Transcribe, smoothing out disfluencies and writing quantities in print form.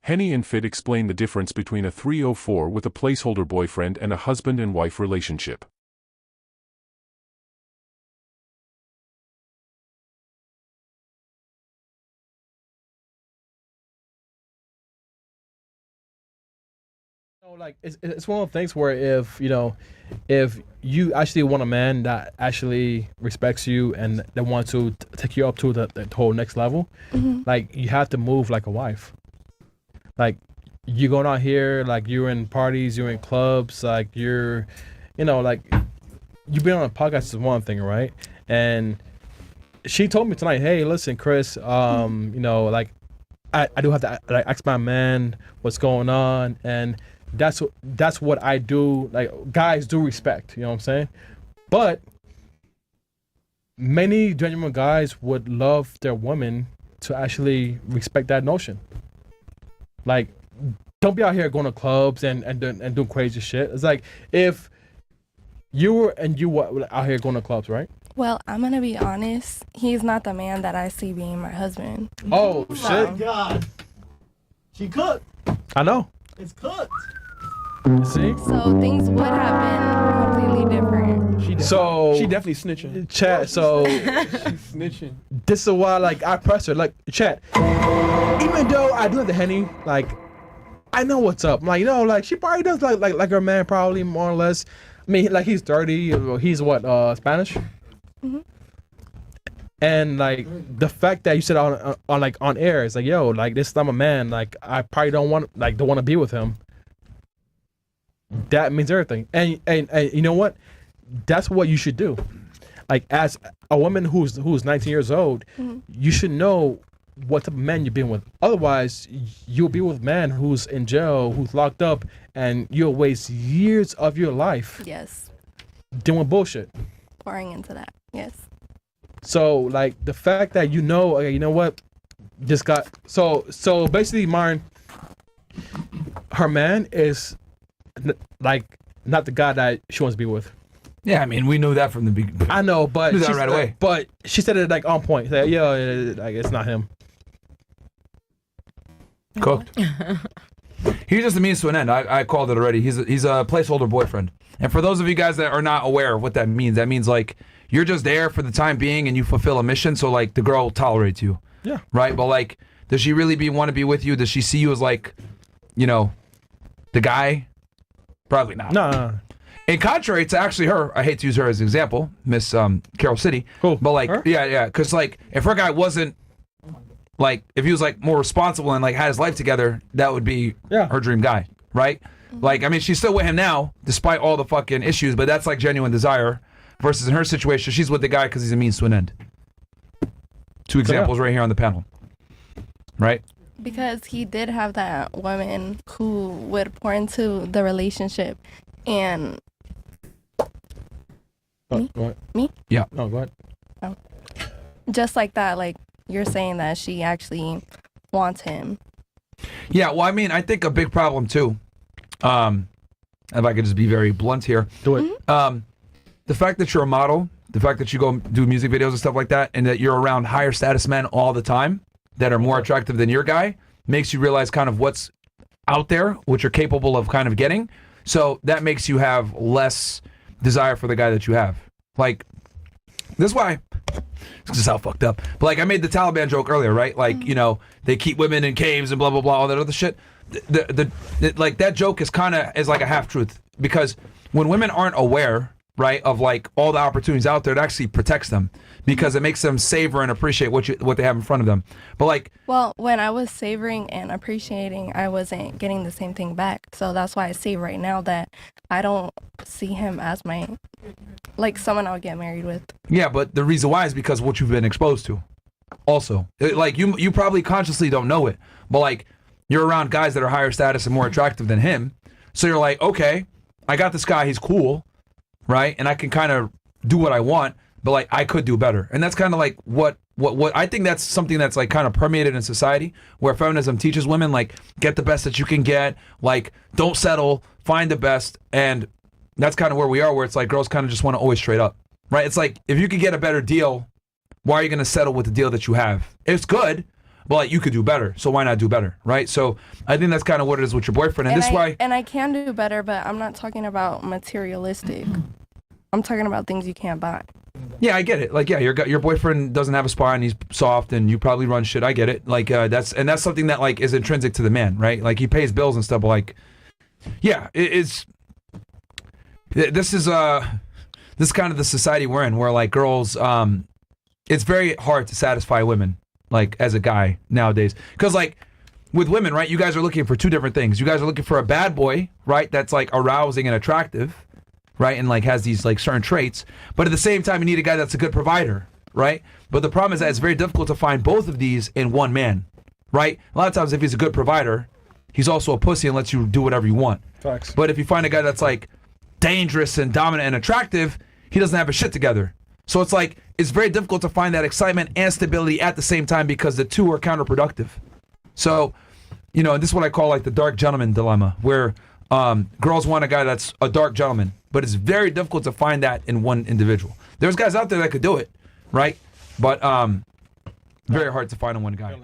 Henny and Fit explain the difference between a 304 with a placeholder boyfriend and a husband and wife relationship. Like it's one of the things where if you actually want a man that actually respects you and that wants to take you up to the whole next level, like you have to move like a wife. Like you're going out here, like you're in parties, you're in clubs, like you're, like you've been on a podcast is one thing, right? And she told me tonight, hey, listen, Chris, like I do have to like ask my man what's going on, and that's what I do. Like guys do respect, you know what I'm saying? But many genuine guys would love their women to actually respect that notion. Like, don't be out here going to clubs and doing crazy shit. It's like if you were out here going to clubs, right? Well, I'm gonna be honest. He's not the man that I see being my husband. Oh Oh shit! my God. She cooked. I know. It's cooked. See? So things would have been completely different. She definitely snitching. Chat. So She's snitching. this is why, like, I press her. Like, chat. Even though I do have the Henny, like, I know what's up. Like, like she probably does like her man, probably more or less. I mean, like he's 30. He's what? Spanish. Mm-hmm. And like the fact that you said on air, it's like, yo, like this I'm a man. Like I probably don't want to be with him. That means everything. And you know what? That's what you should do. Like as a woman who's 19 years old, you should know what type of man you're being with. Otherwise, you'll be with a man who's in jail, who's locked up, and you'll waste years of your life Yes. doing bullshit. Pouring into that. Yes. So like the fact that okay, you know what? Just got so basically, Myron, her man is like not the guy that she wants to be with. Yeah, I mean, we knew that from the beginning. I know, but Knew that she right said- away. But she said it like on point. Like, like it's not him. Cooked. He's just a means to an end. I called it already. He's a placeholder boyfriend. And for those of you guys that are not aware of what that means like you're just there for the time being and you fulfill a mission. So like the girl tolerates you. Yeah. Right. But like, does she really want to be with you? Does she see you as like, the guy? Probably not. No. In contrary to actually her, I hate to use her as an example, Miss Carol City. Cool. But like, Her? yeah, because like if her guy wasn't like, if he was like more responsible and like had his life together, that would be her dream guy, right? Like, I mean, she's still with him now, despite all the fucking issues, but that's like genuine desire. Versus in her situation, she's with the guy because he's a means to an end. Two examples right here on the panel, right? Because he did have that woman who would pour into the relationship, and Go ahead. Me? Yeah. No, go ahead. just like that, like you're saying that she actually wants him. Yeah, well, I mean, I think a big problem too, if I could just be very blunt here. Do it. The fact that you're a model, the fact that you go do music videos and stuff like that, and that you're around higher status men all the time that are more attractive than your guy, makes you realize kind of what's out there, what you're capable of kind of getting. So that makes you have less desire for the guy that you have. Like, this is why, this is how fucked up. But like, I made the Taliban joke earlier, right? Like, they keep women in caves and blah, blah, blah, all that other shit. Like, that joke is kind of, is like a half-truth. Because when women aren't aware, right, of like all the opportunities out there, it actually protects them because it makes them savor and appreciate what they have in front of them. But like, Well, when I was savoring and appreciating, I wasn't getting the same thing back. So that's why I say right now that I don't see him as like someone I would get married with. yeah, but the reason why is because of what you've been exposed to. Also, like you probably consciously don't know it, but like you're around guys that are higher status and more attractive than him. So you're like, okay, I got this guy, he's cool, right? And I can kind of do what I want, but like I could do better. And that's kind of like what I think that's something that's like kind of permeated in society, where feminism teaches women like get the best that you can get, like don't settle, find the best. And that's kind of where we are, where it's like girls kind of just want to always straight up, right? It's like if you could get a better deal, why are you going to settle with the deal that you have? It's good, but like you could do better. So why not do better, right? So I think that's kind of what it is with your boyfriend, and this is why. And I can do better, but I'm not talking about materialistic. I'm talking about things you can't buy. Yeah, I get it. Like, yeah, your boyfriend doesn't have a spine, he's soft, and you probably run shit. I get it. Like, that's something that like is intrinsic to the man, right? Like he pays bills and stuff. But like, yeah, this is kind of the society we're in, where like girls, it's very hard to satisfy women, like as a guy nowadays, because like with women, right? You guys are looking for two different things. You guys are looking for a bad boy, right? That's like arousing and attractive. Right, and like has these like certain traits, but at the same time you need a guy that's a good provider, right? But the problem is that it's very difficult to find both of these in one man, right? A lot of times if he's a good provider, he's also a pussy and lets you do whatever you want. Facts. But if you find a guy that's like dangerous and dominant and attractive, he doesn't have his shit together. So it's like it's very difficult to find that excitement and stability at the same time because the two are counterproductive. So, you know, and this is what I call like the dark gentleman dilemma, where girls want a guy that's a dark gentleman, but it's very difficult to find that in one individual. There's guys out there that could do it, right? But very hard to find in one guy.